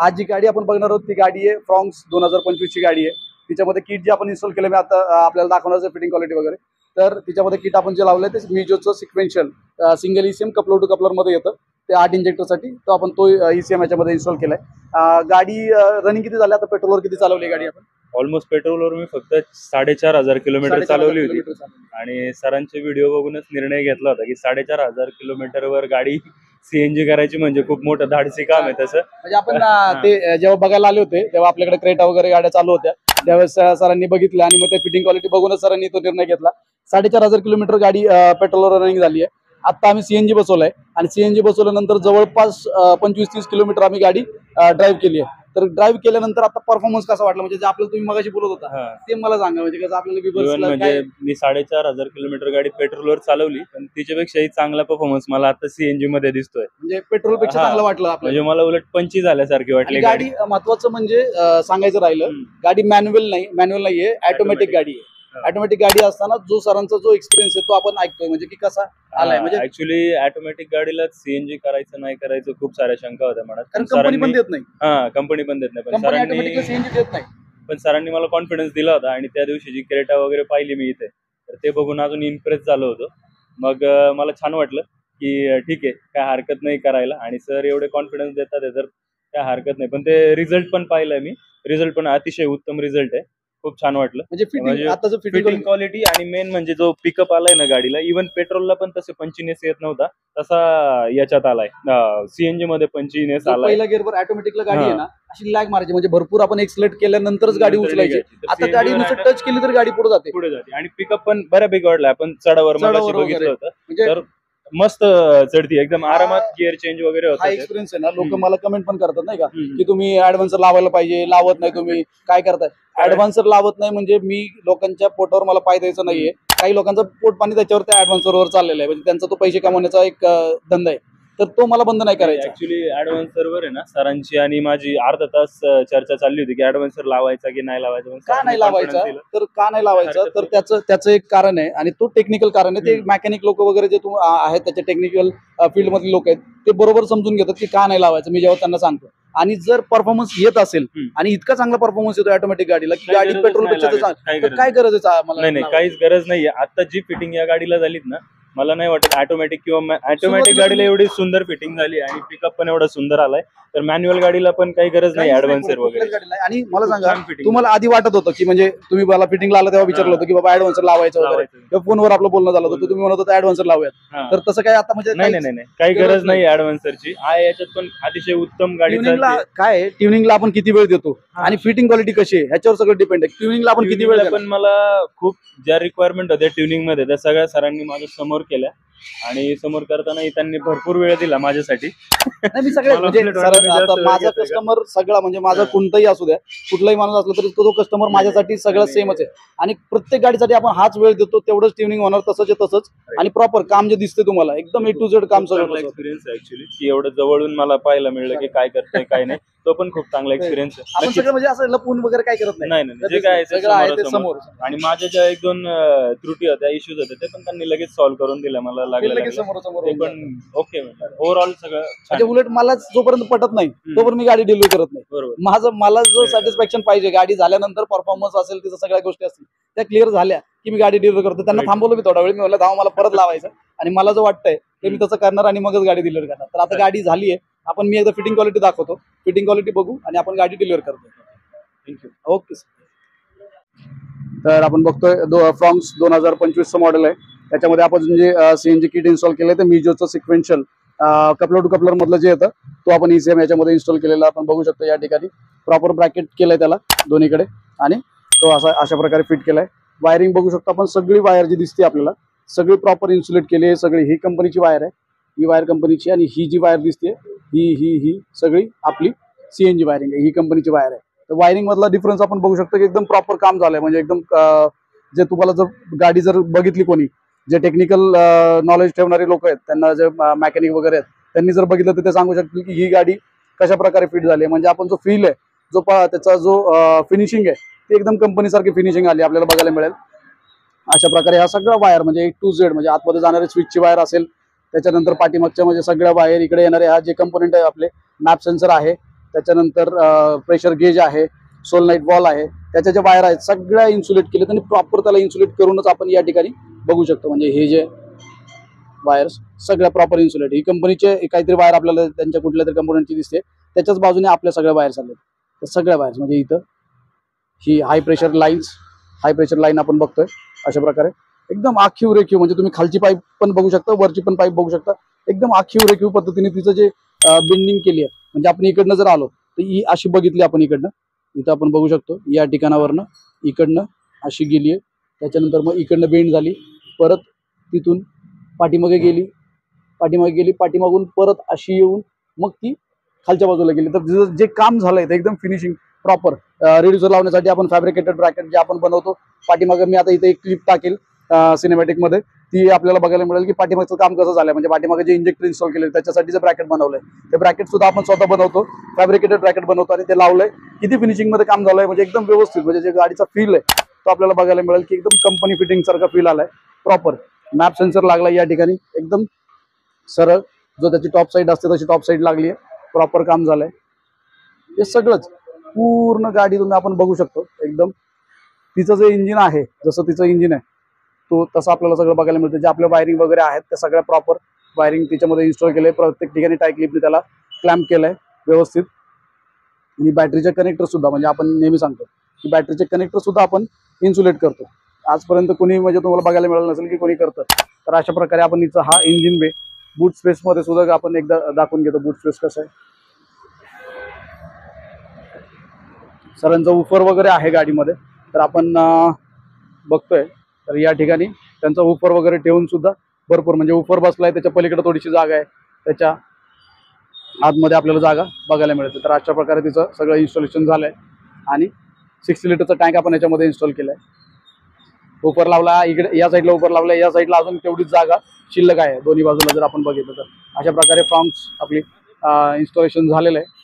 आज जी गाडी आपण बघणार आहोत ती गाडी आहे फ्रॉन्क्स 2025 ची गाडी आहे। तिच्यामध्ये किट जे आपण इन्स्टॉल केलं मी आता आपल्याला दाखवणार फिटिंग क्वालिटी वगैरे। तर तिच्यामध्ये किट आपण जे लावलंय ते मिजोचं sequential single ECM coupler to coupler मध्ये येतं ते 8 इंजेक्टरसाठी। तो आपण तो ईसीएम याच्यामध्ये इन्स्टॉल केलाय। गाडी रनिंग किती झाली आता, पेट्रोलवर किती चालवली गाडी आपण? ऑलमोस्ट पेट्रोलवर मी फक्त 4,500 किलोमीटर चालवली होती आणि सरांचे व्हिडिओ बघूनच निर्णय घेतला होता की 4,500 किलोमीटरवर गाडी सीएनजी करायची म्हणजे खूप मोठं धाडसी काम आहे तसं। म्हणजे आपण ते जेव्हा बघायला आले होते तेव्हा आपल्याकडे क्रेटा वगैरे गाड्या चालू होत्या, त्यावेळेस सरांनी बघितलं आणि मग ते फिटिंग क्वालिटी बघूनच सरांनी तो निर्णय घेतला। 4,500 किलोमीटर गाडी पेट्रोलवर रनिंग झाली आहे। आता आम्ही सीएनजी बसवलाय आणि सीएनजी बसवल्यानंतर जवळपास 25-30 किलोमीटर आम्ही गाडी ड्राईव्ह केली आहे। तर ड्राईव्ह केल्यानंतर आता परफॉर्मन्स कसा वाटला, म्हणजे जे आपल्याला तुम्ही मगाशी बोलत होता ते मला सांगा, म्हणजे कसं आपल्याला म्हणजे मी 4,500 किलोमीटर गाडी पेट्रोलवर चालवली पण तिच्यापेक्षाही चांगला परफॉर्मन्स मला आता सीएनजी मध्ये दिसतोय। म्हणजे पेट्रोल पेक्षा चांगलं वाटलं आपल्याला, म्हणजे मला उलट पंची झाल्यासारखी वाटली गाडी। महत्वाचं म्हणजे सांगायचं राहिलं, गाडी मॅन्युअल नाहीये, ऑटोमॅटिक गाडी आहे। ऑटोमॅटिक गाडी असताना जो सरांचा जो एक्सपिरियन्स आहे तो आपण ऐकतोय, म्हणजे की कसा आलाय। म्हणजे ऍक्च्युली ऑटोमॅटिक गाडीला सीएनजी करायचं नाही करायचं खूप साऱ्या शंका होत्या मनात, कारण कंपनी पण देत नाही। कंपनी पण देत नाही, पण सरांनी मला कॉन्फिडन्स दिला होता आणि त्या दिवशी जी क्रेटा वगैरे पाहिली मी इथे तर ते बघून अजून इम्प्रेस झालो होतो। मग मला छान वाटलं की ठीक आहे, काय हरकत नाही करायला आणि सर एवढे कॉन्फिडन्स देतात तर काय हरकत नाही। पण ते रिझल्ट पण पाहिलंय मी, रिझल्ट पण अतिशय उत्तम रिझल्ट आहे, खूप छान वाटलं। म्हणजे फिटिंग क्वालिटी आणि मेन म्हणजे जो पिकअप आलाय ना गाडीला, इव्हन पेट्रोलला पण तसे पंचीनेस येत नव्हता तसा याच्यात आलाय, सीएनजी मध्ये पंचीनेस आलाय। पहिला गिअरवर ऑटोमॅटिकला गाडी आहे ना अशी लॅग मारायची, म्हणजे भरपूर आपण एक्सलेट केल्यानंतरच गाडी उचलायची। आता गाडी नुसतं टच केली तर गाडी पुढे जाते आणि पिकअप पण बऱ्यापैकी वाढला। आपण चढावर मगाशी बघितलं होतं तर मस्त चढती, एकदम आरामात गिअर चेंज वगैरे होतं। हा एक्सपिरियन्स आहे ना, लोक मला कमेंट पण करतात नाही का की तुम्ही ऍडव्हान्सर लावायला पाहिजे, लावत नाही, तुम्ही काय करताय? ऍडव्हान्सर लावत नाही म्हणजे मी लोकांच्या पोटावर मला पाय द्यायचं नाहीये। काही लोकांचं पोट पाणी त्याच्यावर त्या ऍडव्हान्सरवर चाललेलं आहे, म्हणजे त्यांचा तो पैसे कमवण्याचा एक धंदा आहे, तर तो मला बंद नाही करायचा। ऍक्च्युली ऍडव्हान्सरवर आहे ना सरांची आणि माझी अर्धा तास चर्चा चालली होती की ऍडव्हान्सर लावायचा की नाही लावायचा, का नाही लावायचा, तर का नाही लावायचं तर त्याचं एक कारण आहे आणि तो टेक्निकल कारण आहे। ते मेकॅनिक लोक वगैरे जे आहेत त्याचे टेक्निकल फील्ड मधले लोक आहेत ते बरोबर समजून घेतात की का नाही लावायचं मी जेव्हा त्यांना सांगतो। आणि जर परफॉर्मन्स येत असेल आणि इतका चांगला परफॉर्मन्स येतो ऑटोमॅटिक गाडीला की गाडी पेट्रोल पेक्षा काय गरज आहे मला? नाही, काहीच गरज नाहीये। आता जी फिटिंग या गाडीला झालीत ना, मला नाही वाटत ऑटोमॅटिक किंवा ऑटोमॅटिक गाडीला एवढी सुंदर फिटिंग झाली आणि पिकअप पण एवढा सुंदर आलाय, तर मॅन्युअल गाडीला पण काही गरज नाही ऍडव्हान्सर वगैरे। आणि मला सांगा, तुम्हाला आधी वाटत होतं की म्हणजे तुम्ही मला फिटिंगला आला तेव्हा विचारलं होतं की बाबा ऍडव्हान्सर लावायचं वगैरे, किंवा फोनवर आपलं बोलणं झालं होतं तुम्ही म्हणत होता ऍडव्हान्सर लावूयात, तर तसं काय आता म्हणजे नाही काही गरज नाही ऍडव्हान्सरची आहे। याच्यात पण अतिशय उत्तम गाडी काय ट्युनिंगला आपण किती वेळ देतो आणि फिटिंग क्वालिटी कशी आहे ह्याच्यावर सगळं डिपेंड आहे। ट्युनिंगला आपण किती वेळ, पण मला खूप ज्या रिक्वायरमेंट होत्या ट्युनिंग मध्ये त्या सगळ्या सरांनी माझ्या समोर केल्या आणि समोर करताना त्यांनी भरपूर वेळ दिला माझ्यासाठी। मी सगळे म्हणजे माझा कस्टमर सगळा, म्हणजे माझा कोणताही असू द्या, कुठलाही माणूस असला तरी तो कस्टमर माझ्यासाठी सगळं सेमच आहे आणि प्रत्येक गाडीसाठी आपण हाच वेळ देतो, तेवढंच ट्युनिंग होणार तसंच तसंच आणि प्रॉपर काम जे दिसते तुम्हाला एकदम A to Z काम सगळं एक्सपिरियन्स आहे ऍक्च्युली की एवढं जवळून मला पाहायला मिळलं की काय करतंय काय नाही, तो पण खूप चांगला एक्सपिरियन्स आहे। आपण सगळं म्हणजे असं लपून वगैरे काय करत नाही, जे काय आहे समोर। आणि माझ्या ज्या 1-2 त्रुटी होत्या, इश्यूज होते ते पण त्यांनी लगेच सॉल्व्ह करून दिल्या मला लागलं पण ओके। ओव्हरऑल सगळं म्हणजे उलट मला जोपर्यंत पटत नाही तोपर्यंत मी गाडी डिलिव्हर करत नाही। मला जो सॅटिस्फॅक्शन पाहिजे गाडी झाल्यानंतर, परफॉर्मन्स असेल तिथं सगळ्या गोष्टी असतील त्या क्लिअर झाल्या की मी गाडी डिलिव्हर करतो। त्यांना थांबवलं मी थोडा वेळ, मी म्हणलं धाव मला परत लावायचं आणि मला जो वाटतंय ते मी तसं करणार आणि मगच गाडी डिलिव्हर करणार। तर आता गाडी झाली आहे, आपण मी एकदा फिटिंग क्वालिटी दाखवतो, फिटिंग क्वालिटी बघू आणि आपण गाडी डिलिव्हर करतो। थँक्यू। Okay sir. तर आपण बघतोय फ्रॉन्क्स 2025 मॉडेल आहे, त्याच्यामध्ये आपण जे सीएनजी किट इन्स्टॉल केलंय ते मिजोचं सिक्वेन्शियल कपलर टू कपलर मधलं जे येतं तो आपण ईसीएम याच्यामध्ये इन्स्टॉल केलेला आपण बघू शकतो। या ठिकाणी प्रॉपर ब्रॅकेट केलंय त्याला दोन्हीकडे आणि तो अशा प्रकारे फिट केलाय। वायरिंग बघू शकतो आपण, सगळी वायर जी दिसते आपल्याला सगळी प्रॉपर इन्सुलेट केली आहे। सगळी ही कंपनीची वायर आहे, ही वायर कंपनीची, आणि ही जी वायर दिसते ही सगळी आपली सीएनजी वायरिंग आहे, ही कंपनीची वायर आहे। तर वायरिंग मधला डिफरन्स आपण बघू शकतो की एकदम प्रॉपर काम झालंय, म्हणजे एकदम जे तुम्हाला जर गाडी जर बघितली कोणी जे टेक्निकल नॉलेज ठेवणारे लोक आहेत, त्यांना जे मेकॅनिक वगैरे आहेत त्यांनी जर बघितलं तर ते सांगू शकतील की ही गाडी कशा प्रकारे फिट झाली आहे। म्हणजे आपण जो फील आहे, जो त्याचा जो फिनिशिंग आहे ती एकदम कंपनीसारखी फिनिशिंग आली आपल्याला बघायला मिळेल। अशा प्रकारे हा सगळा वायर म्हणजे A to Z, म्हणजे आतमध्ये जाणारे स्विचची वायर असेल, त्याच्यानंतर पाठीमागच्या म्हणजे सगळ्या वायर, इकडे येणारे हा जे कंपोनेंट आहे आपले मॅप सेन्सर आहे, त्याच्यानंतर प्रेशर गेज आहे, सोलनाईट वॉल आहे, त्याच्या ज्या वायर आहेत सगळ्या इन्सुलेट केलेत आणि प्रॉपर त्याला इन्सुलेट करूनच आपण या ठिकाणी बघू शकतो. म्हणजे हे जे वायर्स सगळ्या प्रॉपर इन्सुलेट, ही कंपनीचे काहीतरी वायर आपल्याला त्यांच्या कुठल्या तरी कंपोनंटची दिसते, त्याच्याच बाजूने आपल्या सगळ्या वायर्स आल्या, त्या सगळ्या वायर्स. म्हणजे इथं ही हाय प्रेशर लाईन आपण बघतोय अशा प्रकारे एकदम आखीव रेखीव. म्हणजे तुम्ही खालची पाईप पण बघू शकता, वरची पण पाईप बघू शकता, एकदम आखीव रेखीव पद्धतीने तिचं जे बेंडिंग केली आहे. म्हणजे आपण इकडनं जर आलो तर ही अशी बघितली आपण इकडनं, इथं आपण बघू शकतो या ठिकाणावरनं इकडनं अशी गेली आहे, त्याच्यानंतर मग इकडनं बेंड झाली, परत तिथून पाठीमागे गेली, पाठीमागून परत अशी येऊन मग ती खालच्या बाजूला गेली. तर जे काम झालंय ते एकदम फिनिशिंग प्रॉपर. रिड्युसर लावण्यासाठी आपण फॅब्रिकेटेड ब्रॅकेट जे आपण बनवतो, पाठीमागे मी आता इथे एक क्लिप टाकेल सिनेमॅटिक मध्ये, ती आपल्याला बघायला मिळेल की पाठीमागचं काम कसं झालंय. म्हणजे पाठीमागे जे इंजेक्टर इन्स्टॉल केले त्याच्यासाठी जे ब्रॅकेट बनवलंय ते ब्रॅकेट सुद्धा आपण स्वतः बनवतो, फॅब्रिकेटेड ब्रॅकेट बनवतो आणि ते लावलंय. किती फिनिशिंग मध्ये काम झालंय, म्हणजे एकदम व्यवस्थित. म्हणजे जे गाडीचा फील आहे तो आपल्याला बघायला मिळेल की एकदम कंपनी फिटिंग सारखा फील आलाय. प्रॉपर मॅप सेन्सर लागला या ठिकाणी, एकदम सरळ जो त्याची टॉप साईड असते तशी टॉप साईड लागली आहे, प्रॉपर काम झालंय. हे सगळंच पूर्ण गाडी तुम्ही आपण बघू शकतो. एकदम तिचं जे इंजिन आहे, जसं तिचं इंजिन आहे तो तसं आपल्याला सगळं बघायला मिळतं. जे आपल्या वायरिंग वगैरे आहेत त्या सगळ्या प्रॉपर वायरिंग तिच्यामध्ये इन्स्टॉल केलंय. प्रत्येक ठिकाणी टाय क्लिपने त्याला क्लॅम्प केलंय व्यवस्थित. आणि बॅटरीचे कनेक्टर सुद्धा, म्हणजे आपण नेहमी सांगतो की बॅटरीचे कनेक्टर सुद्धा आपण इन्सुलेट करतो. आजपर्यंत कोणी म्हणजे तुम्हाला बघायला मिळालं नसेल की कोणी करतं. तर अशा प्रकारे आपण हिचा हा इंजिन बे बूट स्पेस मध्ये सुद्धा आपण एकदा दाखवून घेतो बूट स्पेस कसं आहे. सरांचा उफर वगैरे आहे गाडीमध्ये, तर आपण बघतोय. तर या ठिकाणी त्यांचा उफर वगैरे ठेवून सुद्धा भरपूर, म्हणजे उफर बसलाय त्याच्या पलीकडे थोडीशी जागा आहे, त्याच्या आतमध्ये आपल्याला जागा बघायला मिळते. तर अशा प्रकारे तिचं सगळं इन्स्टॉलेशन झालंय आणि 60 लिटरचा टँक आपण याच्यामध्ये इन्स्टॉल केलाय. उपर लावला इकडे, या साईडला उपर लावला, या साईडला अजून तेवढीच जागा शिल्लक आहे दोन्ही बाजूला जर आपण बघितलं तर. अशा प्रकारे फ्रॉम्स आपली इन्स्टॉलेशन झालेलं आहे.